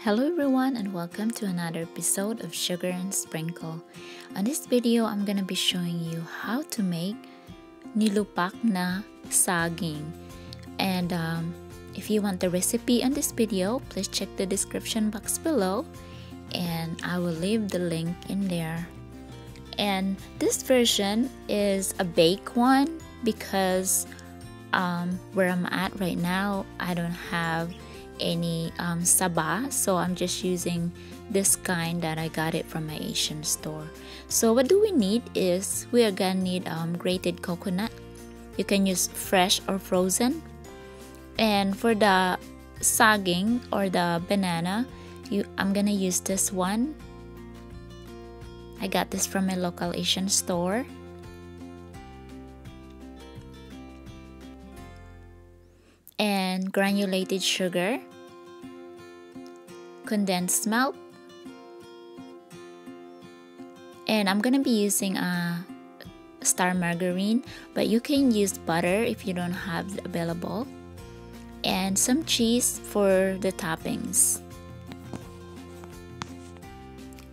Hello everyone and welcome to another episode of Sugar and Sprinkle. On this video, I'm gonna be showing you how to make nilupak na saging. And if you want the recipe on this video, please check the description box below and I will leave the link in there. And this version is a bake one because where I'm at right now, I don't have any saba, so I'm just using this kind that I got it from my Asian store. So what do we need is we are gonna need grated coconut. You can use fresh or frozen. And for the saging or the banana, I'm gonna use this one. I got this from my local Asian store. And granulated sugar, condensed milk, and I'm gonna be using a star margarine, but you can use butter if you don't have it available, and some cheese for the toppings.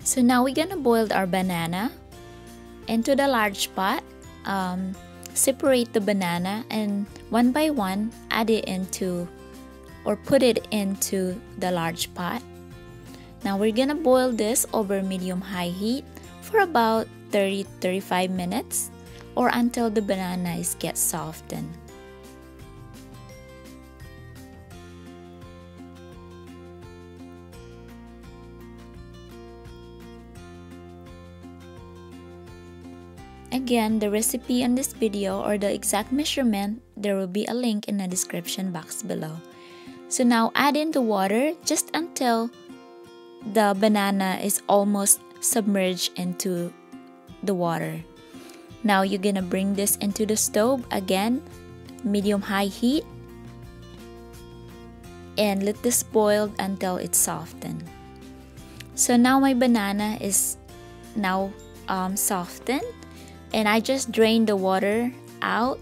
So now we're gonna boil our banana into the large pot. Separate the banana and one by one add it into or put it into the large pot. Now we're gonna boil this over medium-high heat for about 30-35 minutes or until the banana gets softened. Again, the recipe on this video or the exact measurement, there will be a link in the description box below. So now add in the water just until the banana is almost submerged into the water. Now you're gonna bring this into the stove again, medium-high heat, and let this boil until it's softened. So now my banana is now softened. And I just drained the water out,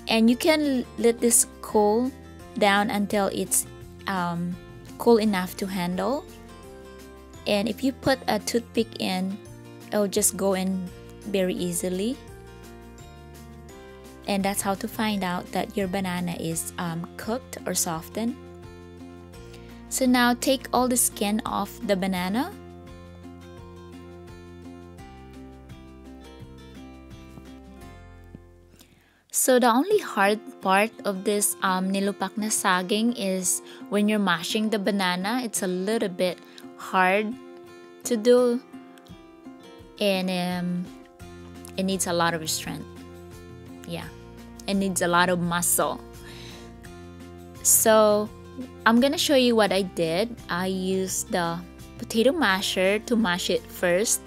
and you can let this cool down until it's cool enough to handle. And if you put a toothpick in, it'll just go in very easily. And that's how to find out that your banana is cooked or softened. So now take all the skin off the banana. So the only hard part of this nilupak na saging is when you're mashing the banana, it's a little bit hard to do, and it needs a lot of strength. Yeah, it needs a lot of muscle. So I'm gonna show you what I did. I used the potato masher to mash it first.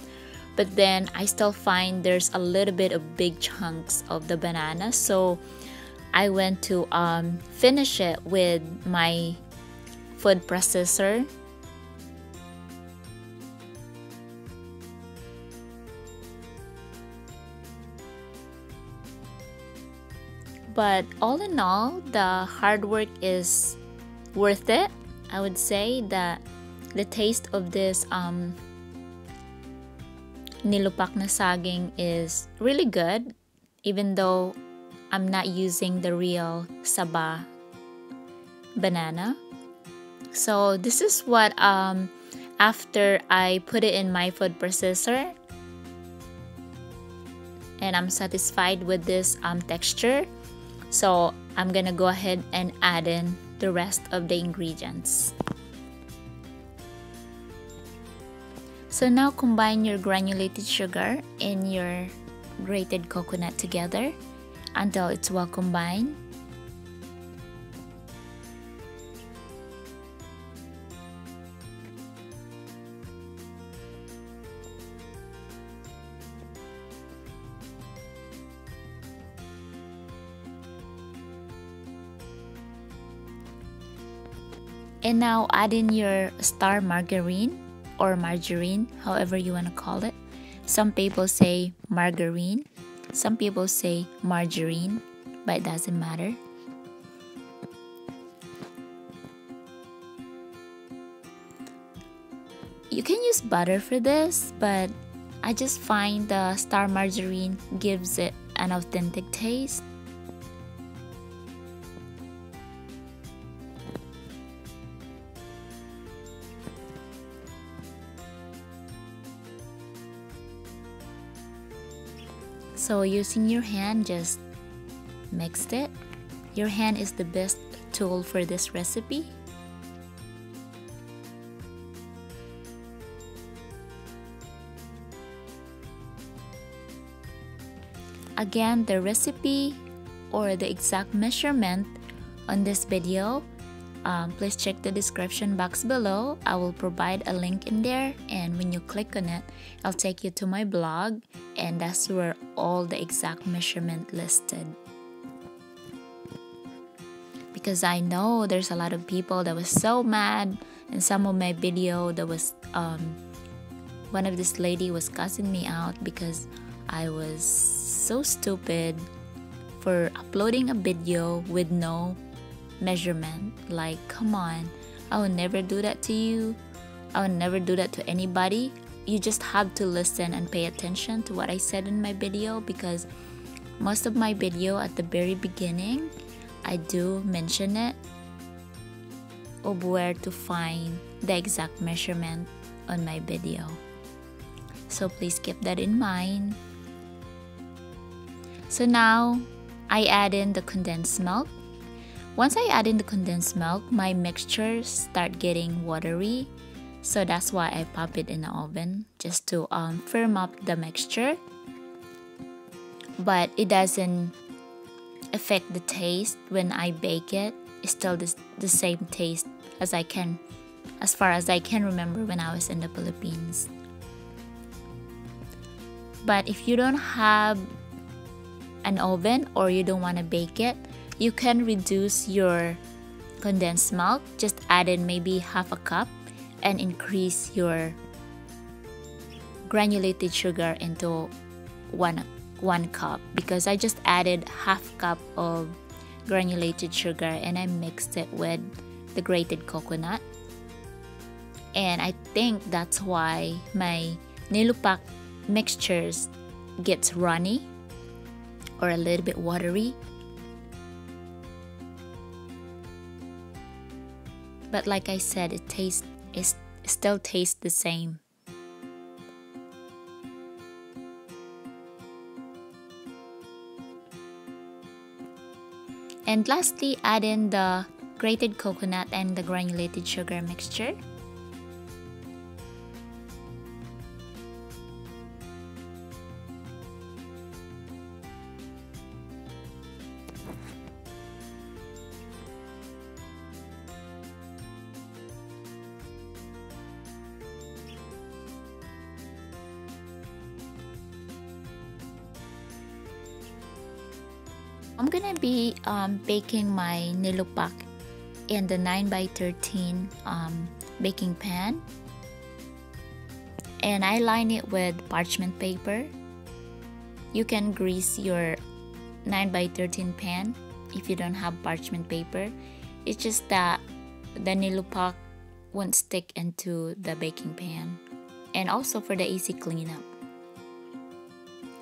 But then I still find there's a little bit of big chunks of the banana, so I went to finish it with my food processor. But all in all, the hard work is worth it. I would say that the taste of this nilupak na saging is really good, even though I'm not using the real saba banana. So this is what after I put it in my food processor, and I'm satisfied with this texture. So I'm gonna go ahead and add in the rest of the ingredients. So now combine your granulated sugar and your grated coconut together until it's well combined. And now add in your star margarine or margarine, however you want to call it. Some people say margarine, some people say margarine, but it doesn't matter. You can use butter for this, but I just find the star margarine gives it an authentic taste. So using your hand, just mix it. Your hand is the best tool for this recipe. Again, the recipe or the exact measurement on this video, please check the description box below. I will provide a link in there, and when you click on it, I'll take you to my blog, and that's where all the exact measurement listed. Because I know there's a lot of people that was so mad in some of my video. That was one of this lady was cussing me out because I was so stupid for uploading a video with no measurement. Like, come on, I would never do that to you. I would never do that to anybody. You just have to listen and pay attention to what I said in my video, because most of my video at the very beginning, I do mention it of where to find the exact measurement on my video. So please keep that in mind. So now I add in the condensed milk. Once I add in the condensed milk, my mixtures start getting watery. So that's why I pop it in the oven, just to firm up the mixture. But it doesn't affect the taste when I bake it. It's still the same taste as far as I can remember when I was in the Philippines. But if you don't have an oven or you don't want to bake it, you can reduce your condensed milk. Just add in maybe half a cup and increase your granulated sugar into one cup, because I just added half cup of granulated sugar and I mixed it with the grated coconut. And I think that's why my Nilupak mixtures gets runny or a little bit watery. But like I said, it still tastes the same. And lastly, add in the grated coconut and the granulated sugar mixture. I'm gonna be baking my Nilupak in the 9x13 baking pan, and I line it with parchment paper. You can grease your 9x13 pan if you don't have parchment paper. It's just that the Nilupak won't stick into the baking pan, and also for the easy cleanup.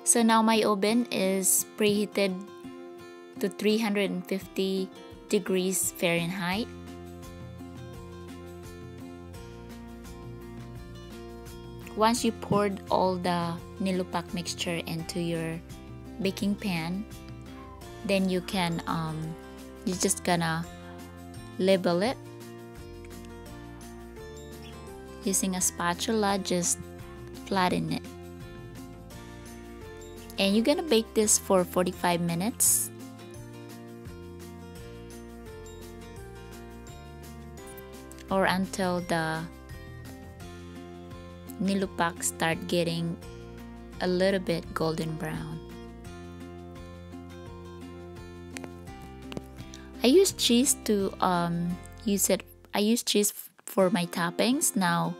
So now my oven is preheated to 350 degrees Fahrenheit. Once you poured all the Nilupak mixture into your baking pan, then you can you're just gonna label it using a spatula. Just flatten it, and you're gonna bake this for 45 minutes. Or until the Nilupak start getting a little bit golden brown. I use cheese to I use cheese for my toppings. Now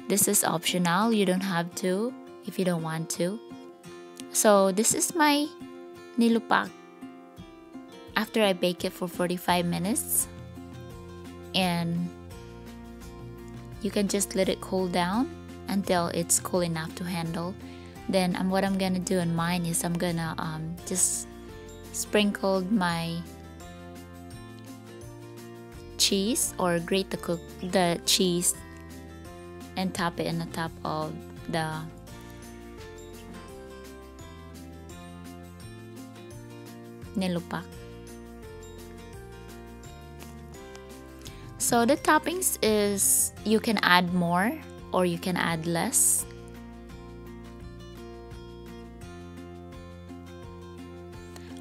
this is optional. You don't have to if you don't want to. So this is my Nilupak after I bake it for 45 minutes, and you can just let it cool down until it's cool enough to handle. Then what I'm gonna do on mine is I'm gonna just sprinkle my cheese, or grate the cheese and tap it on the top of the nilupak. So the toppings is, you can add more or you can add less.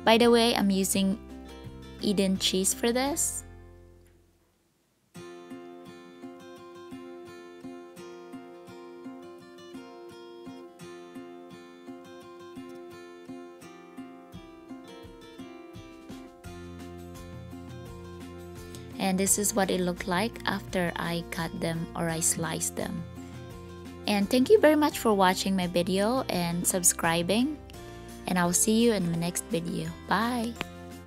By the way, I'm using Eden cheese for this. And this is what it looked like after I cut them or I sliced them. And thank you very much for watching my video and subscribing. And I'll see you in the next video. Bye!